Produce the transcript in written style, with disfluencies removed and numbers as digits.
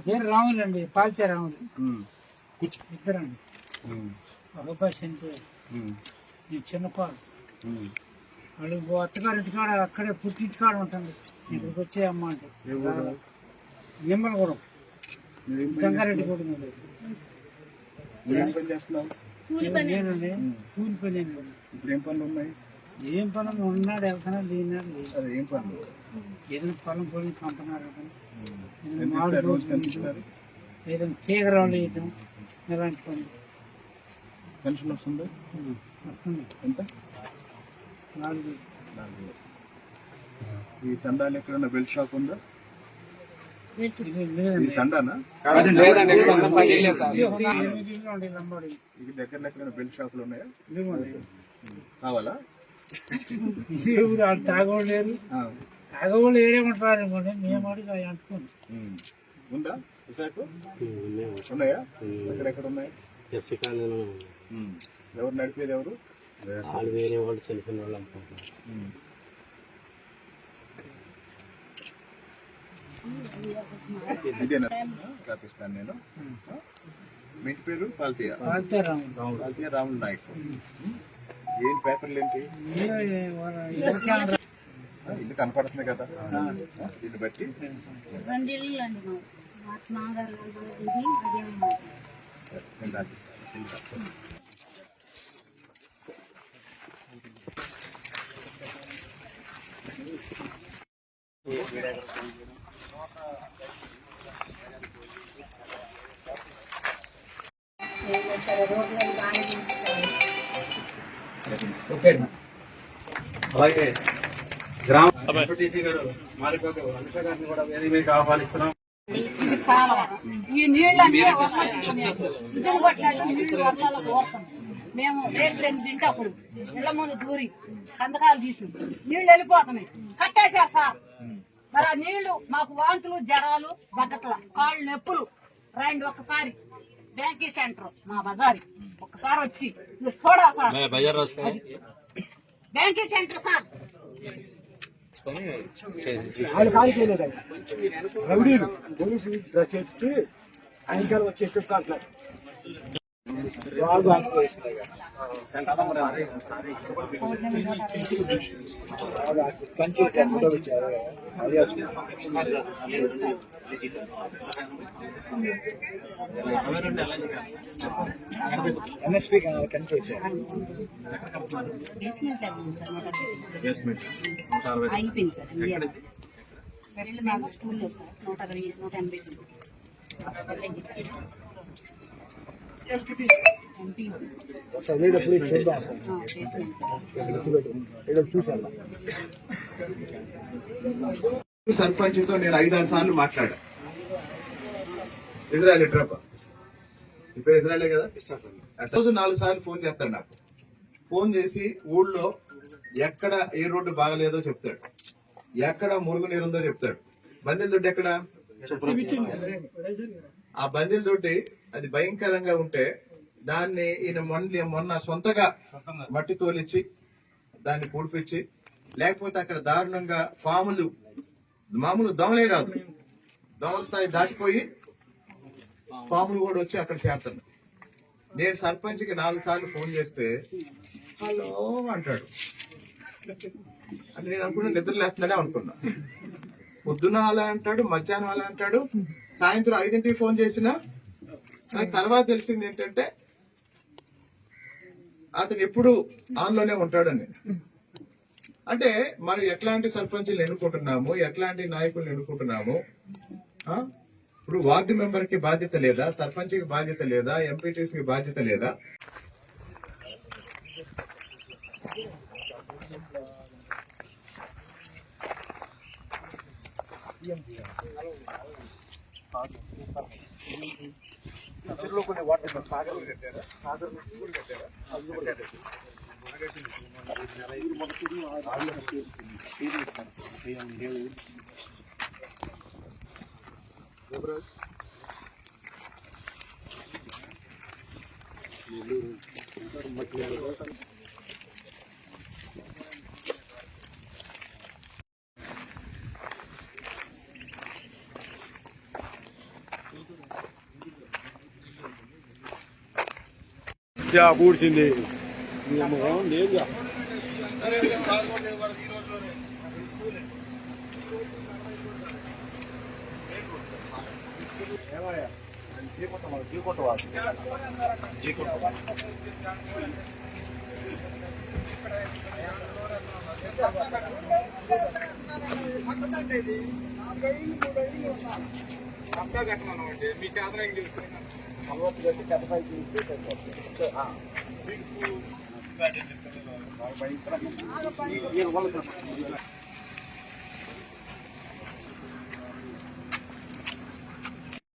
పేరు రాములు అండి, పాల్చే రాములు. ఇద్దరండి, రూపాయి చనిపోయారు. ఈ చిన్నపాలు వాళ్ళు అత్తగారింటి కాడ అక్కడే పుట్టింటి కాడ ఉంటుంది. ఇక్కడికి వచ్చే అమ్మ అంటే నిమ్మలగూడెం జంగారెడ్డి కూడా నేనండి, కూలి పని. ఇప్పుడు ఏం పనులు ఉన్నాయి? ఏం పనులు ఉన్నాడు వెళ్తానా లేనాడు లేదు. ఏం పనులు? ఏదైనా పొలం పొలం పంపన్నారు, ఏదైనా తీగరాళ్ళు వేయటం, ఇలాంటి పనులు. పెన్షన్ వస్తుంది? వస్తుంది. ఎంత? 4,000. ఈ తండాలు ఎక్కడన్నా బెల్ట్ షాప్ ఉందా? తండానా? దగ్గర ఎక్కడైనా బెల్ట్ షాపులు ఉన్నాయా? కావాలా? తాగోళ్ళు లేరు, తాగోళ్ళు ఏరేమంటారు. మేము అడిగి అంటుకోండి. ఉందా విశాఖ? ఉన్నాయా? ఎక్కడెక్కడ ఉన్నాయి? ఎవరు నడిపేది? ఎవరు? వేరే వాళ్ళు చిన్న చిన్న వాళ్ళు అనుకుంటున్నారు. ఇదేనా రాపిస్తాను నేను. మీ ఇంటి పేరు? పాల్తీయ రాములు నాయక్. ఏంటి పేపర్లు ఏంటి? ఇల్లు కనపడుతుంది కదా, ఇల్లు బట్టి. అలాగే గ్రామ ఎంపీటీసీ గారు మారిపోక అనుష గారిని కూడా వేదిక మీద ఆహ్వానిస్తున్నాం. ఈ నీళ్ళన్నీ మేము రేపు తింటప్పుడు ఇళ్ల ముందు దూరి కందకాలు తీసి నీళ్లు వెళ్ళిపోతున్నాయి, కట్టేశారు సార్. మరి ఆ నీళ్లు మాకు వాంతులు, జ్వరాలు, బగ్గట్ల, కాళ్ళు నొప్పులు. రండి ఒక్కసారి బ్యాంకీ సెంటర్ మా బజారి ఒక్కసారి వచ్చి చూడాలి సార్. బ్యాంకీ సెంటర్ సార్ రౌడీలు పోలీసులు డ్రెస్ ఎత్తి సాయంకాలం వచ్చి ఎత్తుకుంటున్నారు. ఎన్ఎస్పీ అయిపోయింది సార్. మేము స్కూల్లో సార్ 180 సర్పంచ్తో నేను 5-6 సార్లు మాట్లాడా. ఇజ్రాయల్ డ్రాప్ ఇప్పుడు ఇజ్రాయలే కదా. రోజు 4 సార్లు ఫోన్ చేస్తాడు నాకు. ఫోన్ చేసి ఊళ్ళో ఎక్కడ ఏ రోడ్డు బాగలేదో చెప్తాడు, ఎక్కడ మురుగునీరు ఉందో చెప్తాడు. బందెల దొడ్డి ఎక్కడ? ఆ బందెల దొడ్డి అది భయంకరంగా ఉంటే దాన్ని ఈయన మొన్న సొంతగా మట్టి తోలిచ్చి దాన్ని పూడిపించి, లేకపోతే అక్కడ దారుణంగా పాములు, మామూలు దోమలే కాదు, దోమల స్థాయి దాటిపోయి పాములు కూడా వచ్చి అక్కడ చేరుతున్నాయి. నేను సర్పంచ్కి 4 సార్లు ఫోన్ చేస్తే హలో అంటాడు. అంటే నేను అనుకున్నా నిద్ర లేస్తుందనే అనుకున్నా. పొద్దున అలా అంటాడు, మధ్యాహ్నం అలా అంటాడు, సాయంత్రం 5ంటికి ఫోన్ చేసినా నాకు తర్వాత తెలిసింది ఏంటంటే అతను ఎప్పుడు ఆన్లోనే ఉంటాడని. అంటే మరి ఎట్లాంటి సర్పంచులు ఎన్నుకుంటున్నాము, ఎట్లాంటి నాయకులు ఎన్నుకుంటున్నాము? ఇప్పుడు వార్డు మెంబర్ కి బాధ్యత లేదా? సర్పంచ్కి బాధ్యత లేదా? ఎంపీటీసీకి బాధ్యత లేదా? చెరువులో కొన్ని వాటర్ సాగర్ కట్టారా? సాగర్ కట్టారా? కూర్చింది మీ చేతన తీసుకున్నాను